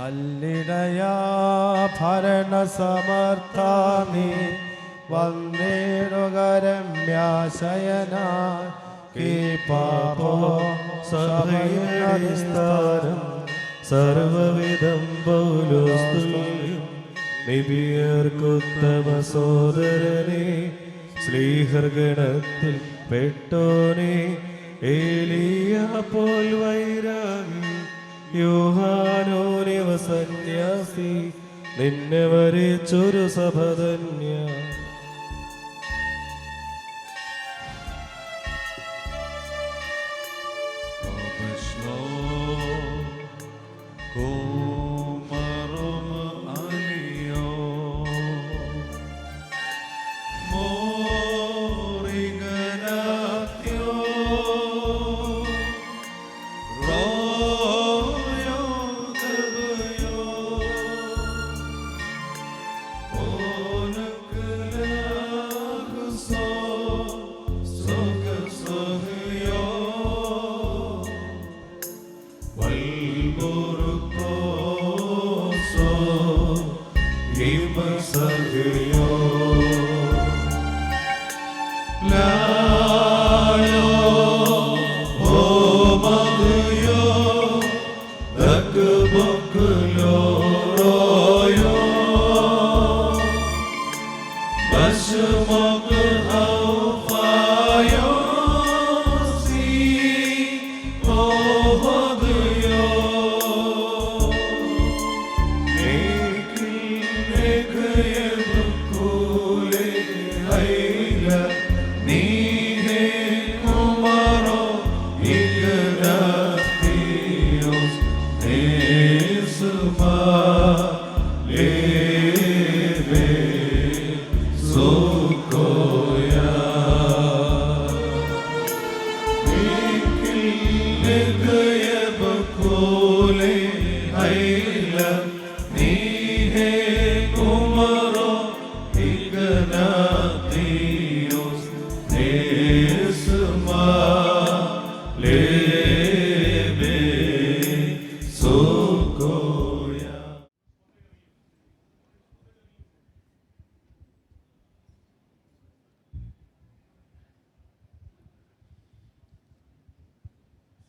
നല്ലിടയാ ഭരണസമർത്ഥാമി വന്നേടുകരമ്യാശയനാ കീപാപോ സഭയടിസ്ഥാനം സർവവിധം പൗലോസ്തുല്യം നിബിയർക്കുത്തമ സോദരനെ ശ്രീഹർഗണത്തിൽ പെട്ടോനെ ഏലിയ പോൽ വൈരാഗി യോഹാനോനിവ സന്യാസി നിന്നെ വരിച്ചൊരു സഭധന്യ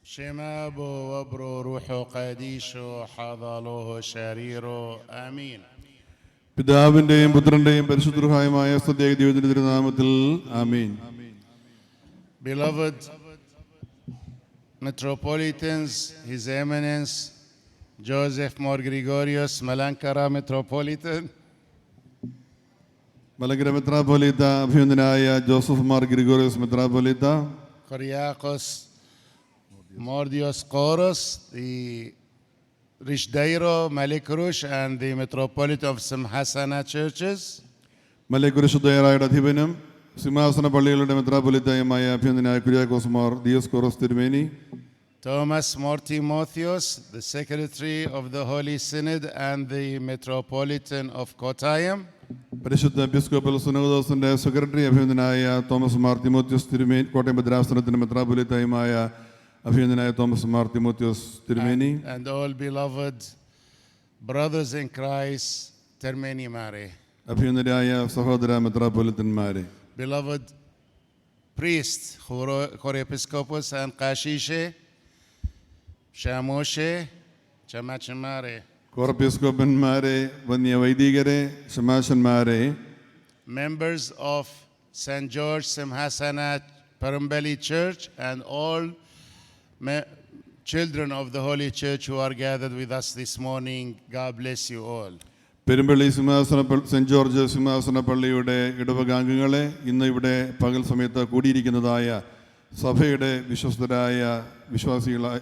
شمابو وبرو روحو قديشو حضالوه شريرو آمين. പിതാവിന്റെയും പുത്രന്റെയും പരിശുദ്ധമായ സ്തുതിയായ ദൈവത്തിന്റെ തിരുനാമത്തിൽ ആമീൻ. Beloved Metropolitans, His Eminence Joseph Mor Gregorios Malankara Metropolitan, Malankara മെത്രാപ്പൊലീത്ത അഭിനന്ദനായ ജോസഫ് മാർ ഗ്രിഗോറിയോസ് മെത്രാപ്പൊലീത്ത, Kyriakos Mordios Koros, the Rishdairo Malikrush and the Metropolitan of Simhasana churches, മലയക്കുരിശുദ്ധയറായുടെ അധിപനും സിംഹാസന പള്ളികളുടെ മെത്രാപ്പൊലീത്തയുമായ അഭിനന്ദനായ കുര്യാക്കോസ് മാർ ദിയോസ്കോറോസ് തിരുമേനി, Thomas Mor Timotheos, the Secretary of the Holy Synod and the Metropolitan of Kottayam, പരിശുദ്ധ എപ്പിസ്കോപ്പൽ സുനോദോസിന്റെ സെക്രട്ടറി അഭിനന്ദനായ തോമസ് മാർ തിമോത്യോസ് തിരുമേനി, കോട്ടയം ഭദ്രാസനത്തിന്റെ മെത്രാപ്പൊലീത്തയുമായ അഭിനന്ദനായ തോമസ് മാർ തിമോത്യോസ് തിരുമേനി, and all beloved brothers in Christ, Termeni Mare, അഭിനന്ദനായ സഹോദര മെത്രാപ്പൊലീത്തന്മാരെ, beloved priest, Chor Episcopus and Kashishe, Shamoshe, Chamachimare, കോറപ്പിസ്കോപ്പന്മാരെ, വന്യ വൈദികരെ, ശമാശന്മാരെ, members of St. George Simhasana Parumbeli Church, and all children of the Holy Church who are gathered with us this morning. God bless you all. Perumpally saint George സിംഹാസന പള്ളിയുടെ ഇടവകാംഗങ്ങളെ, ഇന്ന് ഇവിടെ പകൽ സമയത്ത് കൂടിയിരിക്കുന്നതായ സഭയുടെ വിശ്വസ്തരായ വിശ്വാസികളായ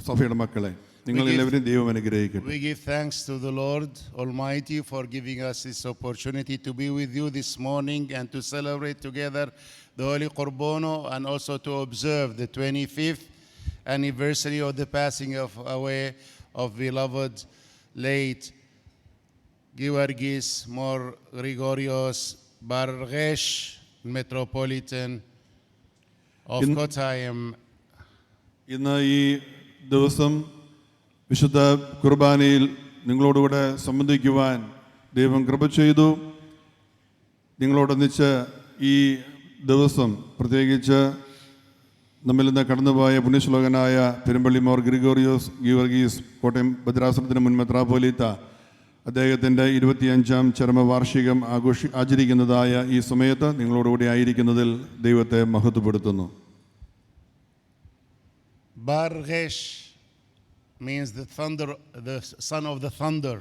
സഭയുടെ മക്കളെ, നിങ്ങളെല്ലാവരും ദൈവം അനുഗ്രഹിക്കട്ടെ. We give thanks to the Lord Almighty for giving us this opportunity to be with you this morning and to celebrate together the Holy Korbono, and also to observe the 25th anniversary of the passing away of beloved late Georgis Mor Gregorios Bargesh, Metropolitan of Kottayam. ഇന്ന് ഈ ദിവസം വിശുദ്ധ കുർബാനയിൽ നിങ്ങളോടുകൂടെ സംബന്ധിക്കുവാൻ ദൈവം കൃപ ചെയ്തു. നിങ്ങളോടൊന്നിച്ച് ഈ ദിവസം പ്രത്യേകിച്ച് നമ്മിൽ നിന്ന് കടന്നുപോയ പുണ്യശ്ലോകനായ പെരുമ്പള്ളി മോർ ഗ്രിഗോറിയോസ് ഗീവർഗീസ് കോട്ടയം ഭദ്രാസനത്തിന് മുൻ മെത്രാപ്പോലീത്ത അദ്ദേഹത്തിൻ്റെ 25ാം ചരമവാർഷികം ആചരിക്കുന്നതായ ഈ സമയത്ത് നിങ്ങളോടുകൂടി ആയിരിക്കുന്നതിൽ ദൈവത്തെ മഹത്വപ്പെടുത്തുന്നു. Bargesh means the thunder, the son of the thunder.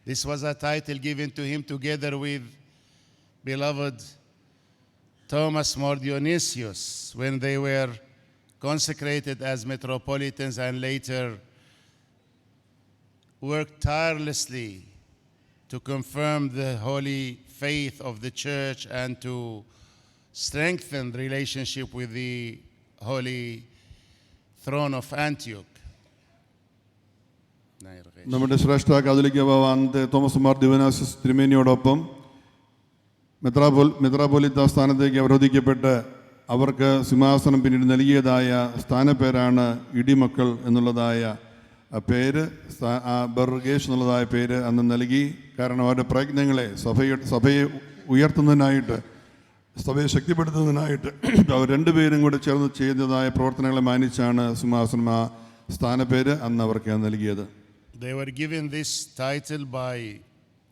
This was a title given to him together with beloved Thomas More Dionysius when they were consecrated as metropolitans and later worked tirelessly to confirm the holy faith of the church and to strengthen the relationship with the holy throne of Antioch. നമ്മുടെ ശ്രേഷ്ഠ കാതോലിക്ക ബാവാന്തെ Thomas Mar Dionysius തിരുമേനിയോടൊപ്പം മെത്രാപ്പോലിത്ത സ്ഥാനത്തേക്ക് അവരോധിക്കപ്പെട്ട് അവർക്ക് സിംഹാസനം പിന്നീട് നൽകിയതായ സ്ഥാനപ്പേരാണ് ഇടിമക്കൾ എന്നുള്ളതായ പേര്. ബർഗേഷ് എന്നുള്ളതായ പേര് അന്ന് നൽകി. കാരണം അവരുടെ പ്രയത്നങ്ങളെ സഭയെ ഉയർത്തുന്നതിനായിട്ട്, സഭയെ ശക്തിപ്പെടുത്തുന്നതിനായിട്ട് അവർ രണ്ടുപേരും കൂടെ ചേർന്ന് ചെയ്തതായ പ്രവർത്തനങ്ങളെ മാനിച്ചാണ് സിംഹാസനം ആ സ്ഥാനപ്പേര് അന്ന് അവർക്ക് നൽകിയത്. They were given this title by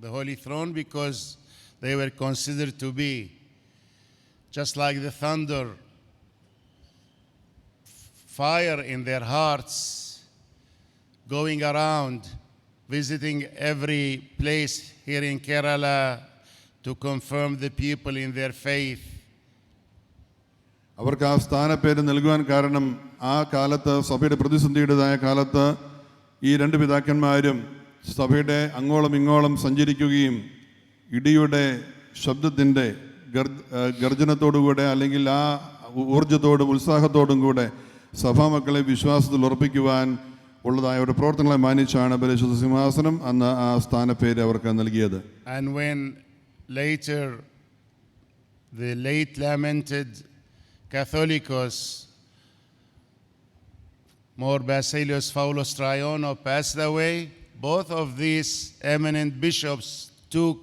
the Holy Throne because they were considered to be just like the thunder, fire in their hearts, going around, visiting every place here in Kerala to confirm the people in their faith. അവർക്ക് ആ സ്ഥാനപ്പേര് നൽകുവാൻ കാരണം ആ കാലത്ത്, സഭയുടെ പ്രതിസന്ധിയുടേതായ കാലത്ത്, ഈ രണ്ട് പിതാക്കന്മാരും സഭയുടെ അങ്ങോളം ഇങ്ങോളം സഞ്ചരിക്കുകയും ഇടിയുടെ ശബ്ദത്തിൻ്റെ ഗർജനത്തോടുകൂടെ അല്ലെങ്കിൽ ആ ഊർജത്തോടും ഉത്സാഹത്തോടും കൂടെ സഭാമക്കളെ വിശ്വാസത്തിൽ ഉറപ്പിക്കുവാൻ ഉള്ളതായ ഒരു പ്രവർത്തനങ്ങളെ മാനിച്ചാണ് പരിശുദ്ധ സിംഹാസനം അന്ന് ആ സ്ഥാനപ്പേര് അവർക്ക് നൽകിയത്. And when later the late lamented Catholicos More Basilios Paulos Traiono passed away, both of these eminent bishops took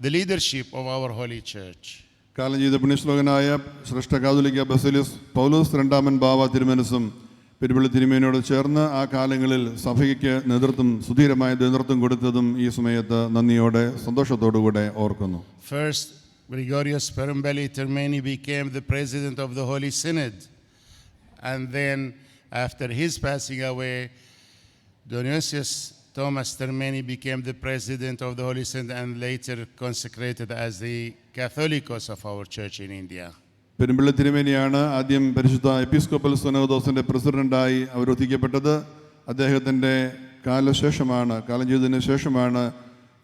the leadership of our holy church. കാലം ചെയ്ത പുണ്യശ്ലോകനായ ശ്രേഷ്ഠ കാതോലിക്ക ബസേലിയോസ് പൗലോസ് രണ്ടാമൻ ബാവ തിരുമനസും പെരുമ്പള്ളി തിരുമേനിയോട് ചേർന്ന് ആ കാലങ്ങളിൽ സഭയ്ക്ക് സുധീരമായ നേതൃത്വം കൊടുത്തതും ഈ സമയത്ത് നന്ദിയോടെ സന്തോഷത്തോടുകൂടെ ഓർക്കുന്നു. First, Gregorios Perumbelli Termeni became the president of the Holy Synod, and then after his passing away, Dionysius Thomas Termeni became the president of the Holy Synod and later consecrated as the Catholicos of our church in India. Perumpally തിരുമേനിയാണ് ആദ്യം പരിശുദ്ധ episcopal സുനഹദോസിൻ്റെ പ്രസിഡന്റായി അവരോധിക്കപ്പെട്ടത്. അദ്ദേഹത്തിൻ്റെ കാലം ചെയ്തതിന് ശേഷമാണ്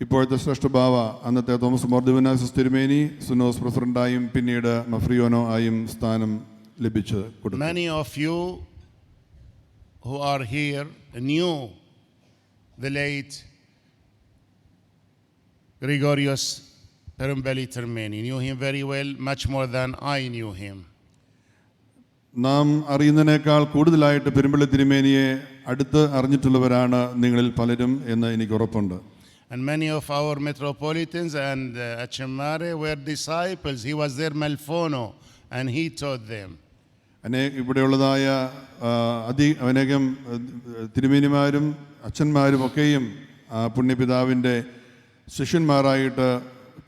ഇപ്പോഴത്തെ ശ്രേഷ്ഠ ബാവ അന്നത്തെ Thomas more Dionysius തിരുമേനി സുനോസ് പ്രസിഡന്റായും പിന്നീട് മഫ്രിയോനോ ആയും സ്ഥാനം ലഭിച്ചത്. Many of you who are here knew the late Gregorios Perumbelli Termeni, knew him very well, much more than I knew him. നാം അറിയുന്നതിനേക്കാൾ കൂടുതലായിട്ട് പെരുമ്പള്ളി തിരുമേനിയെ അടുത്ത് അറിഞ്ഞിട്ടുള്ളവരാണ് നിങ്ങളിൽ പലരും എന്ന് എനിക്ക് ഉറപ്പുണ്ട്. And many of our metropolitans and Achimare were disciples. He was their Malfono and he taught them. ഇവിടെയുള്ളതായ അനേകം തിരുമേനിമാരും അച്ഛന്മാരും ഒക്കെയും പുണ്യപിതാവിൻ്റെ ശിഷ്യന്മാരായിട്ട്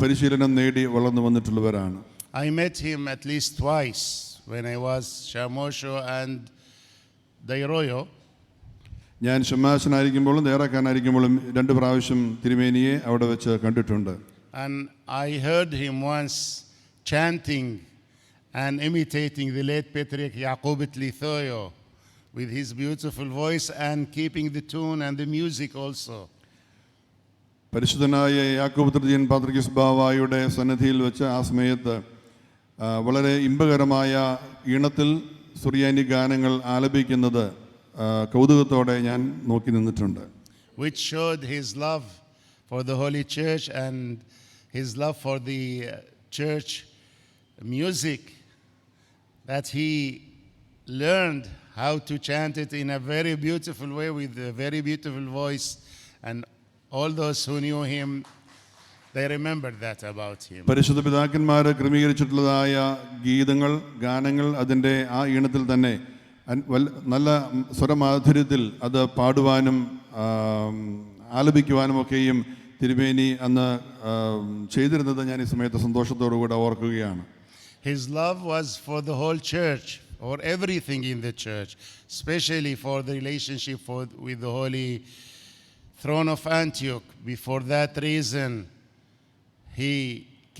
പരിശീലനം നേടി വളർന്നു വന്നിട്ടുള്ളവരാണ്. I met him at least twice when I was Shamosho and Dairoyo. ഞാൻ ഷമ്മാശനായിരിക്കുമ്പോഴും ദേറാക്കാനായിരിക്കുമ്പോഴും 2 പ്രാവശ്യം തിരുമേനിയെ അവിടെ വെച്ച് കണ്ടിട്ടുണ്ട്. And I heard him once chanting and imitating the late Patriarch Yaqub Lithoyo with his beautiful voice and keeping the tune and the music also. പരിശുദ്ധനായ യാക്കോബ് തൃതീയൻ പാത്രികീസ് ബാവായുടെ സന്നിധിയിൽ വെച്ച് ആ സമയത്ത് വളരെ ഇമ്പകരമായ ഈണത്തിൽ സുറിയാനി ഗാനങ്ങൾ ആലപിക്കുന്നത് കൗതുകത്തോടെ ഞാൻ നോക്കി നിന്നിട്ടുണ്ട്. Which showed his love for the Holy Church and his love for the church music, that he learned how to chant it in a very beautiful way with a very beautiful voice And all those who knew him, they remembered that about him. പരിശുദ്ധ പിതാക്കന്മാർ ക്രമീകരിച്ചിട്ടുള്ളതായ ഗീതങ്ങൾ ഗാനങ്ങൾ അതിൻ്റെ ആ ഈണത്തിൽ തന്നെ നല്ല സ്വരമാധുര്യത്തിൽ അത് പാടുവാനും ആലപിക്കുവാനും ഒക്കെയും തിരുമേനി അന്ന് ചെയ്തിരുന്നത് ഞാൻ ഈ സമയത്ത് സന്തോഷത്തോടുകൂടെ ഓർക്കുകയാണ്. His love was for the whole church, or everything in the church, especially for the relationship with the Holy Throne of Antioch. Before that reason, he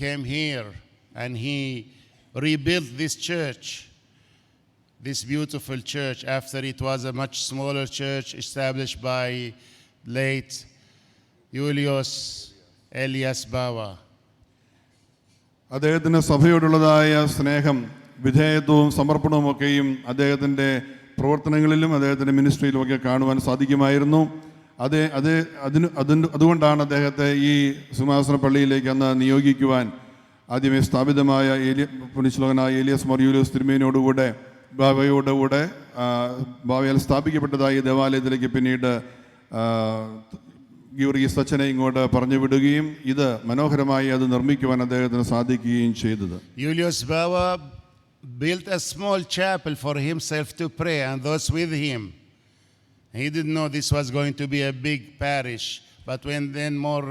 came here and he rebuilt this church, this beautiful church, after it was a much smaller church established by late Julius Elias Bawa. അദ്ദേഹത്തിന് സഭയോടുള്ളതായ സ്നേഹം വിധേയത്വവും സമർപ്പണവും ഒക്കെയും അദ്ദേഹത്തിൻ്റെ പ്രവർത്തനങ്ങളിലും അദ്ദേഹത്തിൻ്റെ മിനിസ്ട്രിയിലുമൊക്കെ കാണുവാൻ സാധിക്കുമായിരുന്നു. അതുകൊണ്ടാണ് അദ്ദേഹത്തെ ഈ സിംഹാസന പള്ളിയിലേക്ക് അന്ന് നിയോഗിക്കുവാൻ ആദ്യമേ സ്ഥാപിതമായ പുണ്യശ്ലോകനായ ഏലിയാസ് മോർ യൂലിയോസ് തിരുമേനിയോടുകൂടെ ബാവയാൽ സ്ഥാപിക്കപ്പെട്ടതായ ദേവാലയത്തിലേക്ക് പിന്നീട് ഗീവർഗീസ് അച്ഛനെ ഇങ്ങോട്ട് പറഞ്ഞു വിടുകയും ഇത് മനോഹരമായി അത് നിർമ്മിക്കുവാൻ അദ്ദേഹത്തിന് സാധിക്കുകയും ചെയ്തത്. Julius Bawa built a small chapel for himself to pray and those with him. He didn't know this was going to be a big parish, but when then more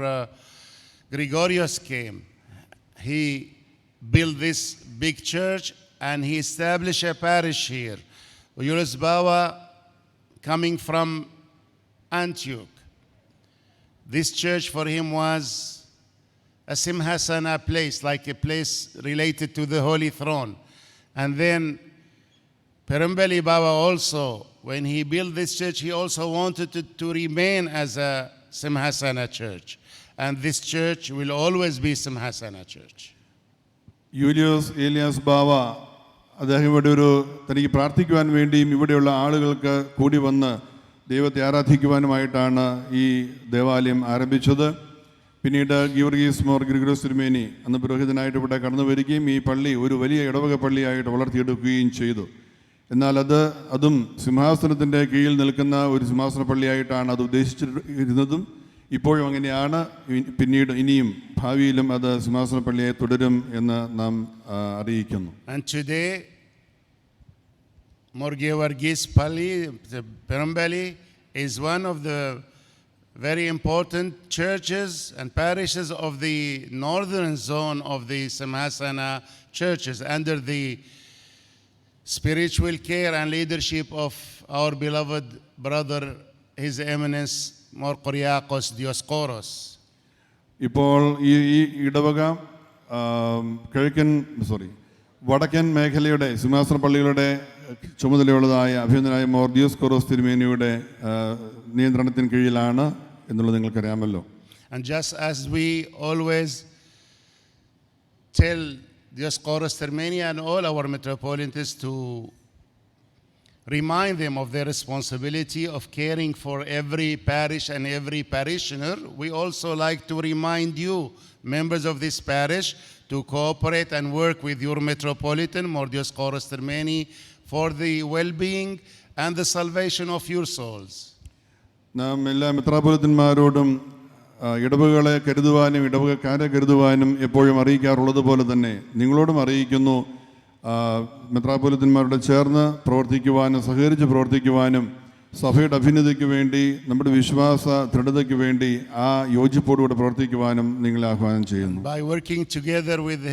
Gregorius came, he built this big church and he established a parish here. Julius Bawa, coming from Antioch, this church for him was a Simhasana place, like a place related to the Holy Throne. And then Perambeli Baba also, when he built this church, he also wanted to remain as a Simhasana church. And this church will always be Simhasana church. Yulios Elias ബാവ അദ്ദേഹം ഇവിടെ തനിക്ക് പ്രാർത്ഥിക്കുവാൻ വേണ്ടിയും ഇവിടെയുള്ള ആളുകൾക്ക് കൂടി വന്ന് ദൈവത്തെ ആരാധിക്കുവാനുമായിട്ടാണ് ഈ ദേവാലയം ആരംഭിച്ചത്. പിന്നീട് ഗീവർഗീസ് മോർ ഗ്രിഗോറിയോസ് തിരുമേനി അന്ന് പുരോഹിതനായിട്ട് ഇവിടെ കടന്നു വരികയും ഈ പള്ളി ഒരു വലിയ ഇടവക പള്ളിയായിട്ട് വളർത്തിയെടുക്കുകയും ചെയ്തു. എന്നാൽ അതും സിംഹാസനത്തിൻ്റെ കീഴിൽ നിൽക്കുന്ന ഒരു സിംഹാസന പള്ളിയായിട്ടാണ് അത് ഉദ്ദേശിച്ചിരുന്നതും ഇപ്പോഴും അങ്ങനെയാണ്. പിന്നീട് ഇനിയും ഭാവിയിലും അത് സിംഹാസന പള്ളിയായി തുടരും എന്ന് നാം അറിയിക്കുന്നു. And today Mor Georgis Palli, the Perambeli, is one of the very important churches and parishes of the northern zone of the Simhasana churches under the spiritual care and leadership of our beloved brother, His Eminence Mor Kyriakos Dioscoros. ഇപ്പോൾ ഈ ഇടവക വടക്കൻ മേഖലയുടെ സിംഹാസന പള്ളികളുടെ ചുമതലയുള്ളതായ അഭിനന്ദനായ more Dioscoros തിരുമേനിയുടെ നിയന്ത്രണത്തിന് കീഴിലാണ് എന്നുള്ളത് നിങ്ങൾക്കറിയാമല്ലോ. And just as we always tell Dioscoros Tirimeni and all our metropolitans to remind them of their responsibility of caring for every parish and every parishioner, we also like to remind you, members of this parish, to cooperate and work with your metropolitan, Mor Dioscoros Tirimeni, for the well-being and the salvation of your souls. നാം എല്ലാ മെത്രാപ്പൊലീത്തന്മാരോടും ഇടവകളെ കരുതുവാനും ഇടവകക്കാരെ കരുതുവാനും എപ്പോഴും അറിയിക്കാറുള്ളത് പോലെ തന്നെ നിങ്ങളോടും അറിയിക്കുന്നു. മെത്രാപ്പൊലീത്തന്മാരോട് ചേർന്ന് പ്രവർത്തിക്കുവാനും സഹകരിച്ച് പ്രവർത്തിക്കുവാനും സഭയുടെ അഭ്യുന്നതിക്ക് വേണ്ടി നമ്മുടെ വിശ്വാസ ദൃഢതയ്ക്ക് വേണ്ടി ആ യോജിപ്പോടുകൂടെ പ്രവർത്തിക്കുവാനും നിങ്ങളെ ആഹ്വാനം ചെയ്യുന്നു. By working together with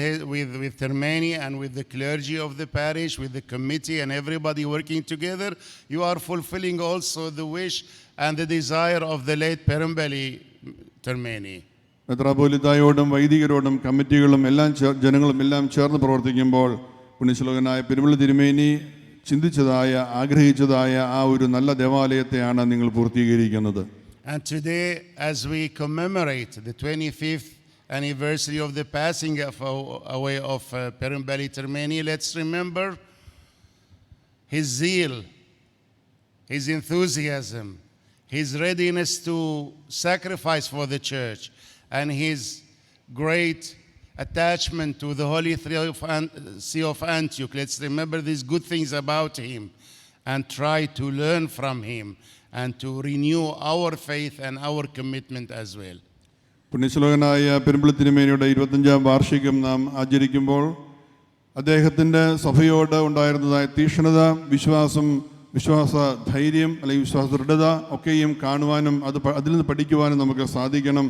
Tirimeni and with the clergy of the parish, with the committee and everybody working together, you are fulfilling also the wish and the desire of the late Perambeli Tirimeni. മെത്രാപ്പൊലീത്തായോടും വൈദികരോടും കമ്മിറ്റികളും ജനങ്ങളും എല്ലാം ചേർന്ന് പ്രവർത്തിക്കുമ്പോൾ പുണ്യശ്ലോകനായ പെരുമ്പള്ളി തിരുമേനി ചിന്തിച്ചതായ ആഗ്രഹിച്ചതായ ആ ഒരു നല്ല ദേവാലയത്തെയാണ് നിങ്ങൾ പൂർത്തീകരിക്കുന്നത്. And today, as we commemorate the 25th anniversary of the passing away of Perambeli Tirimeni, let's remember his zeal, his enthusiasm, his readiness to sacrifice for the church, and his great attachment to the Holy See of Antioch. Let's remember these good things about him. and try to learn from him and to renew our faith and our commitment as well. പുണ്യശ്ലോകനായ Perumpili തിരുമേനിയുടെ 25-ാം വാർഷികം നാം ആചരിക്കുമ്പോൾ അദ്ദേഹത്തിൻ്റെ സഭയോട് ഉണ്ടായിരുന്നതായ തീക്ഷ്ണത, വിശ്വാസ ധൈര്യം അല്ലെങ്കിൽ വിശ്വാസ ദൃഢത ഒക്കെയും കാണുവാനും അതിൽ നിന്ന് പഠിക്കുവാനും നമുക്ക് സാധിക്കണം.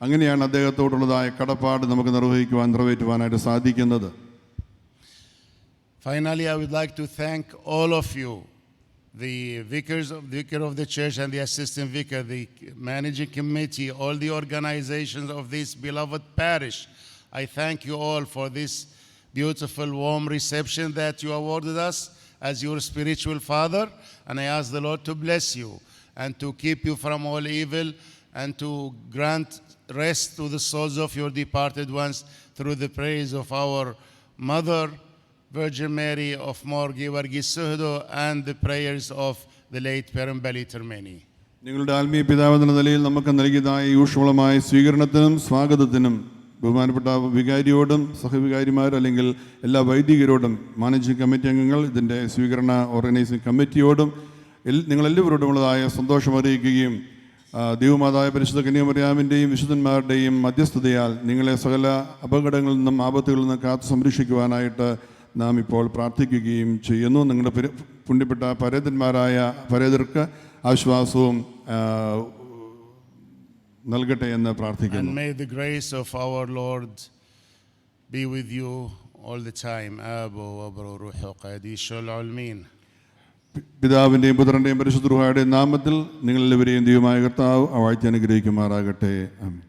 അങ്ങനെയാണ് അദ്ദേഹത്തോടുള്ളതായ കടപ്പാട് നമുക്ക് നിറവേറ്റുവാനായിട്ട് സാധിക്കുന്നത്. Finally, I would like to thank all of you, the vicar of the church and the assistant vicar, the managing committee, all the organizations of this beloved parish. I thank you all for this beautiful, warm reception that you awarded us as your spiritual father. And I ask the Lord to bless you and to keep you from all evil and to grant rest to the souls of your departed ones through the praise of our Mother, Virgin Mary of Mor Georgis Suhdo, and the prayers of the late Perembeli Termeni. നിങ്ങളുടെ ആത്മീയ പിതാവെന്ന നിലയിൽ നമുക്ക് നൽകിയതായ ഊഷ്മളമായ സ്വീകരണത്തിനും സ്വാഗതത്തിനും ബഹുമാനപ്പെട്ട വികാരിയോടും സഹവികാരിമാർ അല്ലെങ്കിൽ എല്ലാ വൈദികരോടും managing committee അംഗങ്ങൾ, ഇതിൻ്റെ സ്വീകരണ ഓർഗനൈസിംഗ് കമ്മിറ്റിയോടും നിങ്ങളെല്ലാവരോടുമുള്ളതായ സന്തോഷം അറിയിക്കുകയും ദൈവമാതായ പരിശുദ്ധ കന്യാമറിയാമിൻ്റെയും വിശുദ്ധന്മാരുടെയും മധ്യസ്ഥതയാൽ നിങ്ങളെ സകല അപകടങ്ങളിൽ നിന്നും ആപത്തുകളിൽ നിന്നും കാത്തു സംരക്ഷിക്കുവാനായിട്ട് നാം ഇപ്പോൾ പ്രാർത്ഥിക്കുകയും ചെയ്യുന്നു. നിങ്ങളുടെ പുണ്യപ്പെട്ട പരേതർക്ക് ആശ്വാസവും നൽകട്ടെ എന്ന് പ്രാർത്ഥിക്കുന്നു. And may the grace of our Lord be with you all the time. Abu Abru Ruhu Qadishul Almin. പിതാവിൻ്റെയും പുത്രൻ്റെയും പരിശുദ്ധ റൂഹായുടെയും നാമത്തിൽ നിങ്ങളെല്ലാവരെയും ദൈവമായ കർത്താവ് വാഴ്ത്തി അനുഗ്രഹിക്കുമാറാകട്ടെ. ആമേൻ.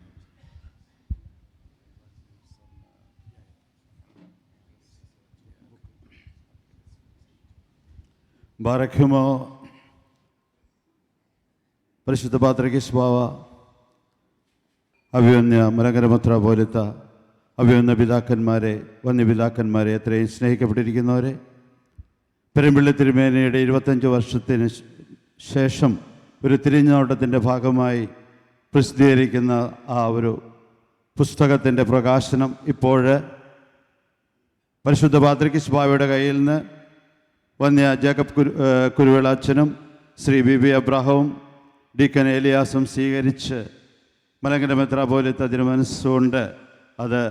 ബാരഖ്യമോ പരിശുദ്ധ പാത്രികീസ് ബാവ, അഭിവന്യ മലങ്കരമത്ര പോലത്തെ അഭിവന്യ പിതാക്കന്മാരെ, വന്യപിതാക്കന്മാരെ, എത്രയും സ്നേഹിക്കപ്പെട്ടിരിക്കുന്നവരെ, പെരുമ്പിള്ളി തിരുമേനിയുടെ 25 വർഷത്തിന് ശേഷം ഒരു തിരിഞ്ഞോട്ടത്തിൻ്റെ ഭാഗമായി പ്രസിദ്ധീകരിക്കുന്ന ആ ഒരു പുസ്തകത്തിൻ്റെ പ്രകാശനം ഇപ്പോൾ പരിശുദ്ധ പാത്രികീസ് ബാവയുടെ കയ്യിൽ നിന്ന് വന്യ ജേക്കബ് കുരുവിളാച്ചനും ശ്രീ ബി അബ്രാഹവും ഡീക്കൻ ഏലിയാസും സ്വീകരിച്ച് മലങ്കര മെത്രാപ്പോലീത്ത തിരുമനസ്സുകൊണ്ട് അത്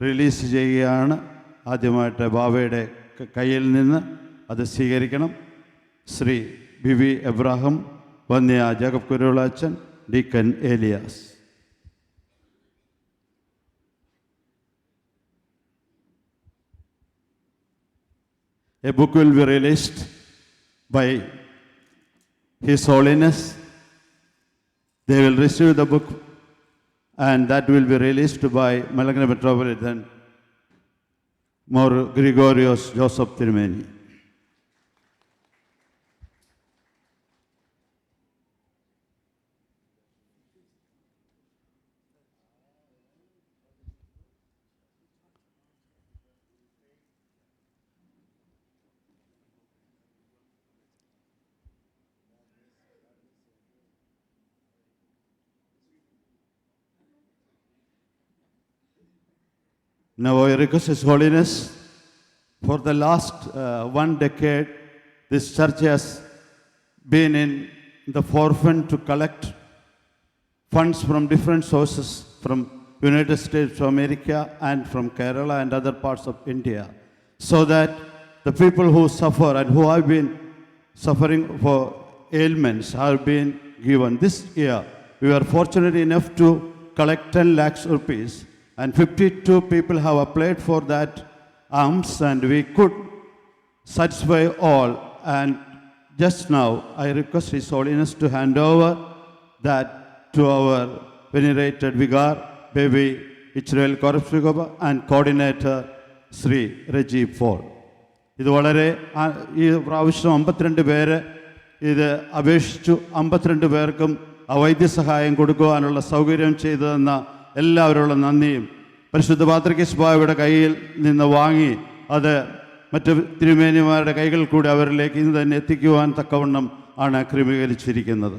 റിലീസ് ചെയ്യുകയാണ്. ആദ്യമായിട്ട് ബാവയുടെ കയ്യിൽ നിന്ന് അത് സ്വീകരിക്കണം. ശ്രീ ബി എബ്രാഹിം, വന്യ ജേക്കബ് കുരുവിളാച്ചൻ, deacon Elias. A book will be released by His Holiness. They will receive the book and that will be released by Malangana Metropolitan Mor Gregorios Joseph Tirumeni. Now I request His Holiness, for the last 1 decade, this church has been in the forefront to collect funds from different sources, from United States of America and from Kerala and other parts of India, so that the people who suffer and who have been suffering for ailments have been given. This year, we were fortunate enough to collect 10 lakhs rupees. And 52 people have applied for that alms, and we could satisfy all. And just now, I request His Holiness to hand over that to our venerated vicar, Baby Israel Korpsvigoba, and coordinator, Sri Rajiv Paul. ഇത് വളരെ ഈ പ്രാവശ്യം 52 പേര് ഇത് അപേക്ഷിച്ചു. 52 പേർക്കും വൈദ്യസഹായം കൊടുക്കുവാനുള്ള സൗകര്യം ചെയ്തു തന്ന എല്ലാവരുള്ള നന്ദിയും പരിശുദ്ധ പാത്രികീസ് ബാവയുടെ കയ്യിൽ നിന്ന് വാങ്ങി അത് മറ്റ് തിരുമേനിമാരുടെ കൈകൾ കൂടി അവരിലേക്ക് ഇന്ന് തന്നെ എത്തിക്കുവാൻ തക്കവണ്ണം ആണ് ക്രമീകരിച്ചിരിക്കുന്നത്.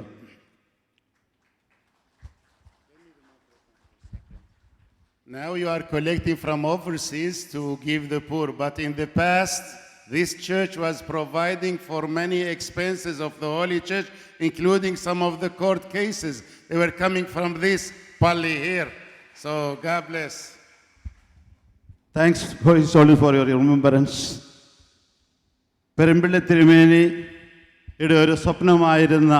Now you are collecting from overseas to give the poor, but in the past This church was providing for many expenses of the Holy Church, including some of the court cases. They were coming from this pali here. So God bless. Thanks, His Holiness, for your remembrance. Perumpilly തിരുമേനിയുടെ ഒരു സ്വപ്നമായിരുന്ന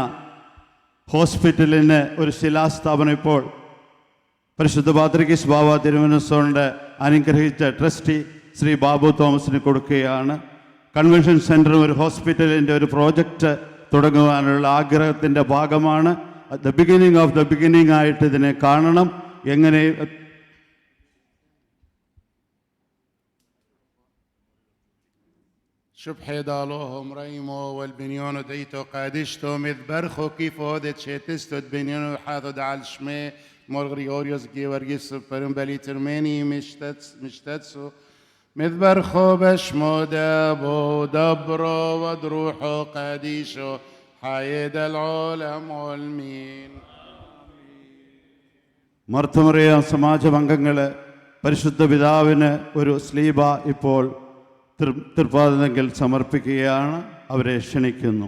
ഹോസ്പിറ്റലിന് ഒരു ശിലാസ്ഥാപനം ഇപ്പോൾ പരിശുദ്ധ പാത്രികീസ് ബാവ തിരുമനസ്സോണ്ട് അനുഗ്രഹിച്ച trustee Shri Babu തോമസിന് കൊടുക്കുകയാണ്. Convention സെൻറ്ററും ഒരു ഹോസ്പിറ്റലിൻ്റെ ഒരു പ്രോജക്റ്റ് തുടങ്ങുവാനുള്ള ആഗ്രഹത്തിൻ്റെ ഭാഗമാണ്. The beginning of the beginning ആയിട്ട് ഇതിനെ കാണണം. എങ്ങനെ شبحي دالوهم ريمو والبنيونو ديتو قادشتو مذبرخو كيفو هودت شيتستو بنيونو حاثو دعال شمي مور غريغوريوس جيورجيس برمبلي ترميني مشتتسو مذبرخو بشمو دابو دبرو ودروحو قاديشو حايد العالم والمين. മർത്തമറിയ സമാജമംഗങ്ങൾ പരിശുദ്ധ പിതാവിന് ഒരു സ്ലീബ ഇപ്പോൾ തൃപ്പാദത്തിൽ സമർപ്പിക്കുകയാണ്. അവരെ ക്ഷണിക്കുന്നു.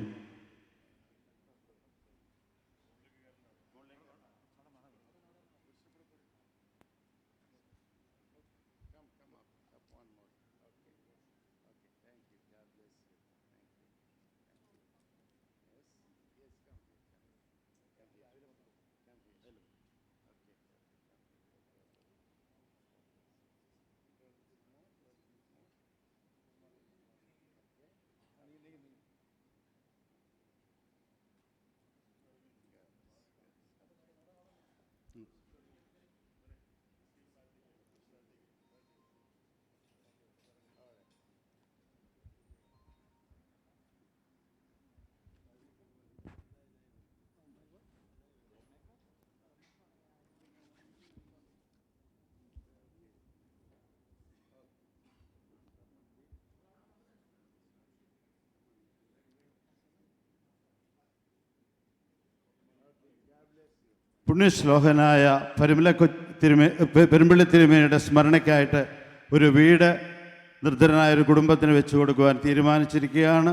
പുണ്യശ്ലോകനായ പെരുമ്പിള്ളി തിരുമേനിയുടെ സ്മരണയ്ക്കായിട്ട് ഒരു വീട് നിർദ്ധനായ ഒരു കുടുംബത്തിന് വെച്ചു കൊടുക്കുവാൻ തീരുമാനിച്ചിരിക്കുകയാണ്.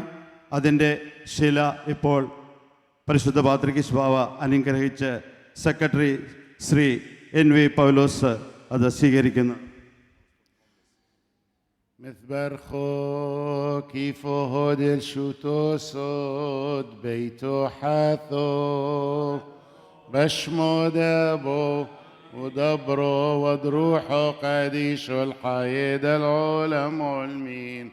അതിൻ്റെ ശില ഇപ്പോൾ പരിശുദ്ധ പാത്രികീസ് ബാവ അനുഗ്രഹിച്ച് സെക്രട്ടറി ശ്രീ NV പൗലോസ് അത് സ്വീകരിക്കുന്നു. مثبرخو كيفو هودل شوتو صود بيتو حاثو بشمو دابو ودبرو ودروحو قديشو الحايد العالم والمين.